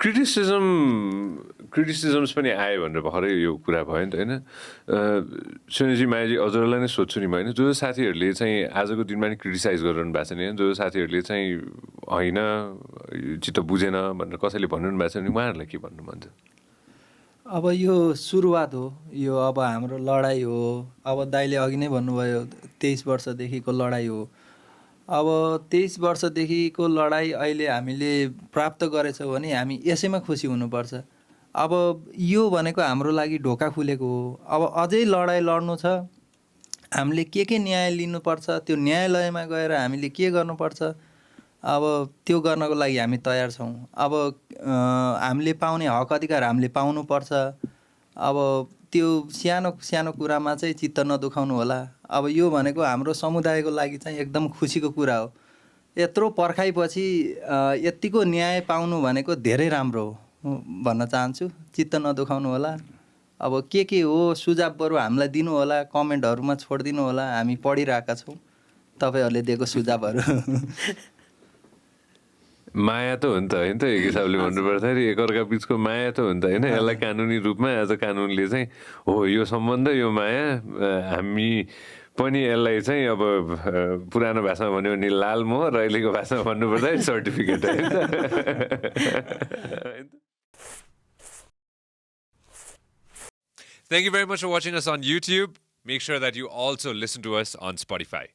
Criticisms पनि आयो भनेर भर्खरै यो कुरा भयो नि त होइन सुनिलजी मायाजी हजुरलाई नै सोध्छु नि म होइन जो साथीहरूले चाहिँ आजको दिनमा नि क्रिटिसाइज गरिरहनु भएको छ नि जो साथीहरूले चाहिँ होइन चित्त बुझेन भनेर कसैले भनिरहनु भएको छ नि उहाँहरूलाई के भन्नु मन छ अब यो सुरुवात हो यो अब हाम्रो लडाइँ हो अब दाइले अघि नै भन्नुभयो 23 वर्षदेखिको लडाइँ हो अब 23 वर्षदेखिको लडाइँ अहिले हामीले प्राप्त गरेछौँ भने हामी यसैमा खुसी हुनुपर्छ अब यो भनेको हाम्रो लागि ढोका खुलेको हो अब अझै लडाइँ लड्नु छ हामीले के न्याय लिनुपर्छ त्यो न्यायालयमा गएर हामीले के गर्नुपर्छ अब त्यो गर्नको लागि हामी तयार छौँ अब हामीले पाउने हक अधिकार हामीले पाउनुपर्छ अब त्यो सानो सानो कुरामा चाहिँ चित्त नदुखाउनु होला अब यो भनेको हाम्रो समुदायको लागि चाहिँ एकदम खुसीको कुरा हो यत्रो पर्खाइपछि यतिको न्याय पाउनु भनेको धेरै राम्रो हो भन्न चाहन्छु चित्त नदुखाउनु होला अब के हो सुझाव बरु हामीलाई दिनु होला कमेन्टहरुमा छोडिदिनु होला हामी पढिरहेका छौँ तपाईहरुले दिएको सुझावहरु माया त हो नि त हैन त एक हिसाबले भन्नुपर्दाखेरि एकअर्का बीचको माया त हो नि त हैन यसलाई कानुनी रूपमा आज कानुनले चाहिँ हो यो सम्बन्ध यो माया हामी पनि यसलाई चाहिँ अब पुरानो भाषामा भन्यो भने लाल मोहर र अहिलेको भाषामा भन्नुपर्दा सर्टिफिकेट हैन Thank you very much for watching us on YouTube. Make sure that you also listen to us on Spotify.